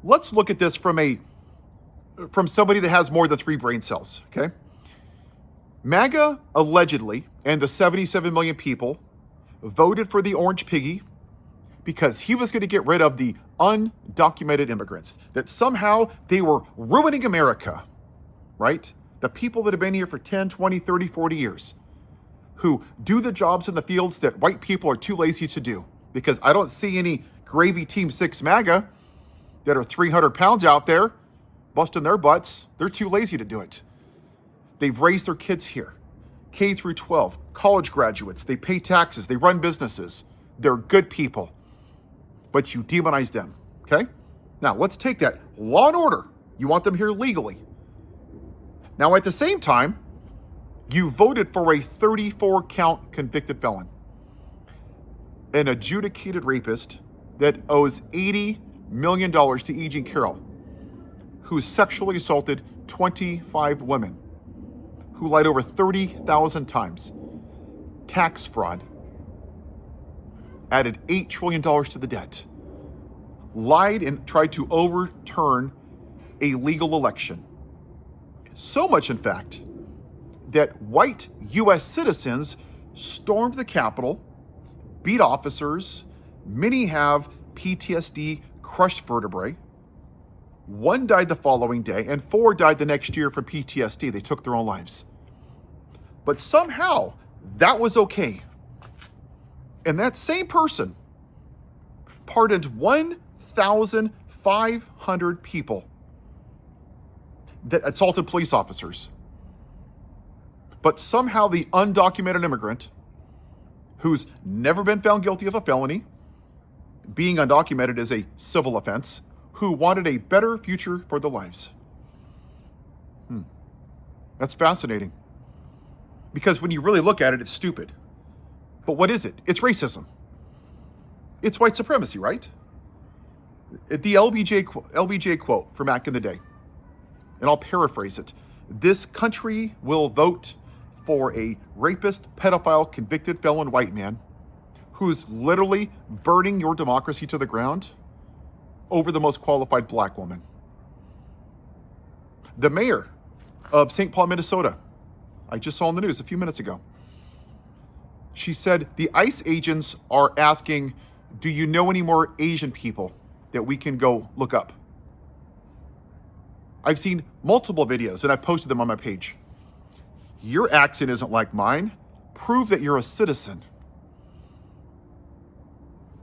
let's look at this from somebody that has more than 3 brain cells, okay? MAGA allegedly, and the 77 million people, voted for the orange piggy because he was going to get rid of the undocumented immigrants, that somehow they were ruining America, right? The people that have been here for 10, 20, 30, 40 years, who do the jobs in the fields that white people are too lazy to do. Because I don't see any gravy Team 6 MAGA that are 300 pounds out there busting their butts. They're too lazy to do it. They've raised their kids here. K through 12, college graduates. They pay taxes. They run businesses. They're good people. But you demonize them, okay? Now, let's take that. Law and order. You want them here legally. Now, at the same time, you voted for a 34-count convicted felon, an adjudicated rapist that owes $80 million to E. Jean Carroll, who sexually assaulted 25 women, who lied over 30,000 times, tax fraud, added $8 trillion to the debt, lied and tried to overturn a legal election. So much, in fact, that white U.S. citizens stormed the Capitol, beat officers. Many have PTSD, crushed vertebrae. 1 died the following day, and 4 died the next year from PTSD. They took their own lives. But somehow, that was okay. And that same person pardoned 1,500 people that assaulted police officers. But somehow the undocumented immigrant, who's never been found guilty of a felony, being undocumented is a civil offense, who wanted a better future for their lives. That's fascinating. Because when you really look at it, it's stupid. But what is it? It's racism. It's white supremacy, right? The LBJ quote from back in the day, and I'll paraphrase it. This country will vote for a rapist, pedophile, convicted felon white man who's literally burning your democracy to the ground over the most qualified black woman. The mayor of St. Paul, Minnesota, I just saw in the news a few minutes ago. She said the ICE agents are asking, do you know any more Asian people that we can go look up? I've seen multiple videos and I've posted them on my page. Your accent isn't like mine. Prove that you're a citizen.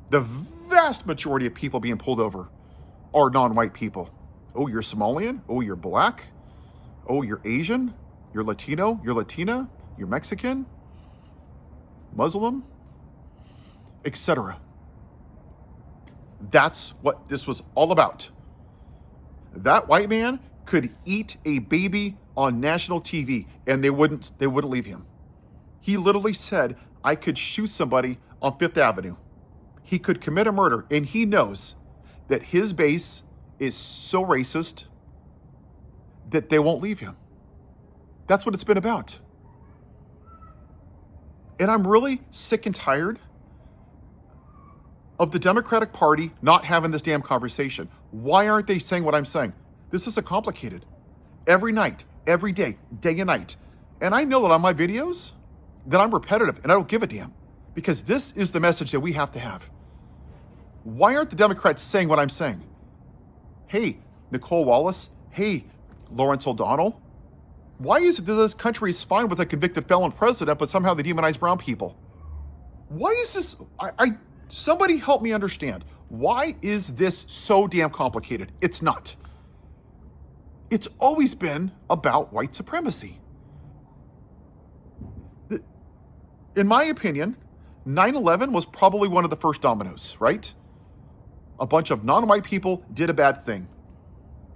The vast majority of people being pulled over are non-white people. Oh, you're Somalian? Oh, you're black? Oh, you're Asian? You're Latino? You're Latina? You're Mexican? Muslim? Etc. That's what this was all about. That white man could eat a baby on national TV and they wouldn't leave him. He literally said, I could shoot somebody on Fifth Avenue. He could commit a murder, and he knows that his base is so racist that they won't leave him. That's what it's been about. And I'm really sick and tired of the Democratic Party not having this damn conversation. Why aren't they saying what I'm saying? This isn't complicated. Every night, every day, day and night. And I know that on my videos that I'm repetitive and I don't give a damn, because this is the message that we have to have. Why aren't the Democrats saying what I'm saying? Hey, Nicole Wallace. Hey, Lawrence O'Donnell. Why is it that this country is fine with a convicted felon president, but somehow they demonize brown people? Why is this? Somebody help me understand. Why is this so damn complicated? It's not. It's always been about white supremacy. In my opinion, 9/11 was probably one of the first dominoes, right? A bunch of non-white people did a bad thing,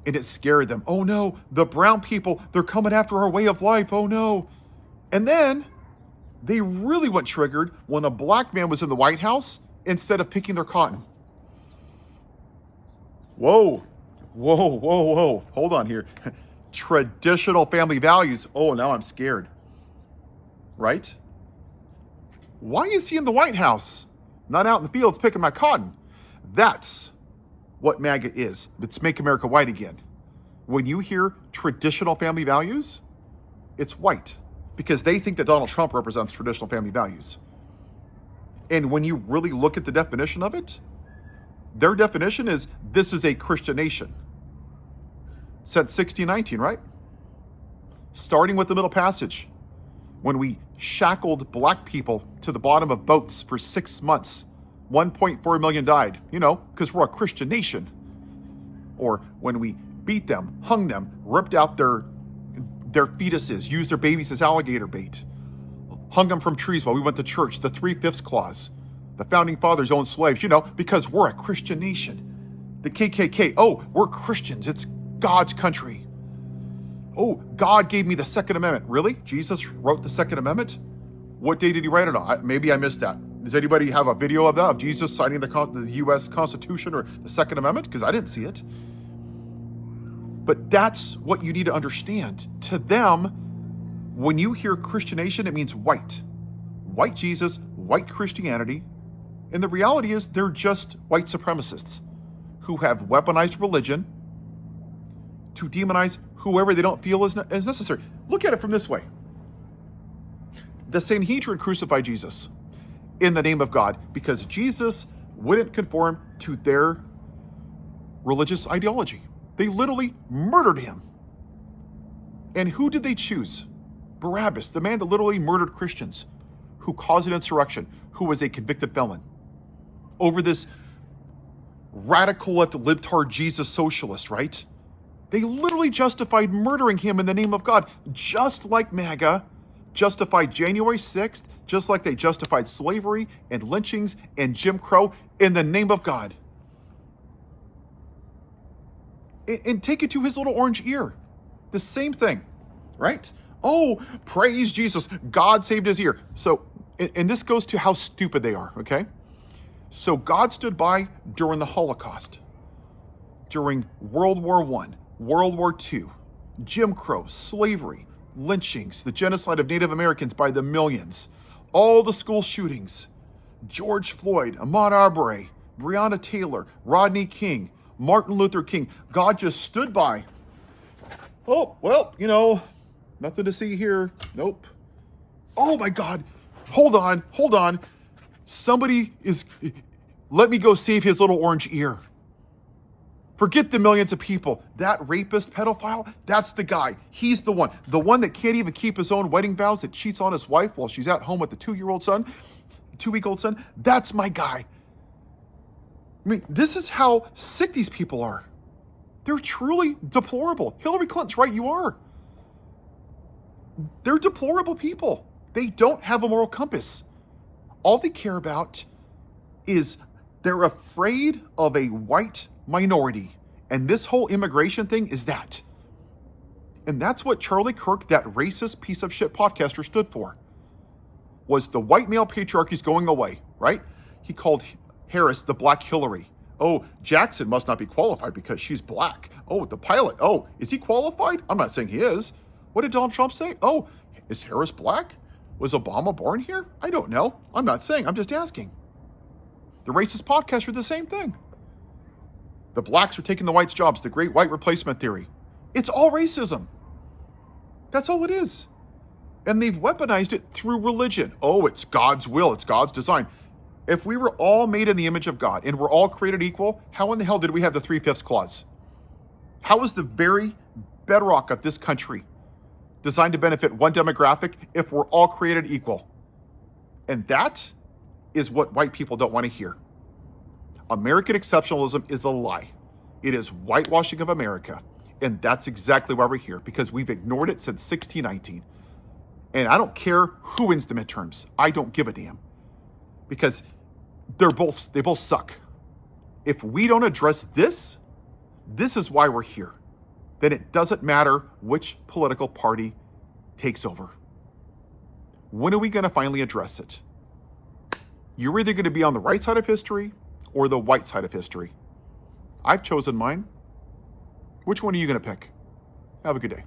and it scared them. Oh no, the brown people, they're coming after our way of life. Oh no. And then they really went triggered when a black man was in the White House instead of picking their cotton. Whoa. Hold on here. Traditional family values. Oh, now I'm scared. Right? Why is he in the White House? Not out in the fields picking my cotton. That's what MAGA is. Let's make America white again. When you hear traditional family values, it's white because they think that Donald Trump represents traditional family values. And when you really look at the definition of it, their definition is this is a Christian nation. Since 1619, right? Starting with the Middle Passage, when we shackled black people to the bottom of boats for 6 months, 1.4 million died, because we're a Christian nation. Or when we beat them, hung them, ripped out their fetuses, used their babies as alligator bait, hung them from trees while we went to church, the 3/5 clause. The founding fathers owned slaves, because we're a Christian nation. The KKK, we're Christians. It's God's country. God gave me the Second Amendment. Really? Jesus wrote the Second Amendment? What day did he write it on? Maybe I missed that. Does anybody have a video of that, of Jesus signing the U.S. Constitution or the Second Amendment? Because I didn't see it. But that's what you need to understand. To them, when you hear Christian nation, it means white. White Jesus, white Christianity. And the reality is they're just white supremacists who have weaponized religion to demonize whoever they don't feel is necessary. Look at it from this way. The Sanhedrin crucified Jesus in the name of God because Jesus wouldn't conform to their religious ideology. They literally murdered him. And who did they choose? Barabbas, the man that literally murdered Christians, who caused an insurrection, who was a convicted felon, over this radical left libtard Jesus socialist, right? They literally justified murdering him in the name of God, just like MAGA justified January 6th, just like they justified slavery and lynchings and Jim Crow in the name of God. And take it to his little orange ear. The same thing, right? Praise Jesus. God saved his ear. So, and this goes to how stupid they are, okay? So God stood by during the Holocaust, during World War I, World War II, Jim Crow, slavery, lynchings, the genocide of Native Americans by the millions, all the school shootings, George Floyd, Ahmaud Arbery, Breonna Taylor, Rodney King, Martin Luther King. God just stood by. Nothing to see here. Nope. Oh my God. Hold on. Let me go save his little orange ear. Forget the millions of people. That rapist, pedophile, that's the guy. He's the one. The one that can't even keep his own wedding vows, that cheats on his wife while she's at home with the 2-week-old son. That's my guy. I mean, this is how sick these people are. They're truly deplorable. Hillary Clinton's right, you are. They're deplorable people. They don't have a moral compass. All they care about is they're afraid of a white minority. And this whole immigration thing is that. And that's what Charlie Kirk, that racist piece of shit podcaster, stood for. Was the white male patriarchy's going away, right? He called Harris the Black Hillary. Jackson must not be qualified because she's black. The pilot. Is he qualified? I'm not saying he is. What did Donald Trump say? Is Harris black? Was Obama born here? I don't know. I'm not saying. I'm just asking. The racist podcaster did the same thing. The blacks are taking the whites' jobs. The great white replacement theory. It's all racism. That's all it is. And they've weaponized it through religion. It's God's will. It's God's design. If we were all made in the image of God and we're all created equal, how in the hell did we have the 3/5 clause? How is the very bedrock of this country designed to benefit one demographic if we're all created equal? And that is what white people don't want to hear. American exceptionalism is a lie. It is whitewashing of America. And that's exactly why we're here, because we've ignored it since 1619. And I don't care who wins the midterms. I don't give a damn. Because they both suck. If we don't address this is why we're here. Then it doesn't matter which political party takes over. When are we going to finally address it? You're either going to be on the right side of history or the white side of history. I've chosen mine. Which one are you going to pick? Have a good day.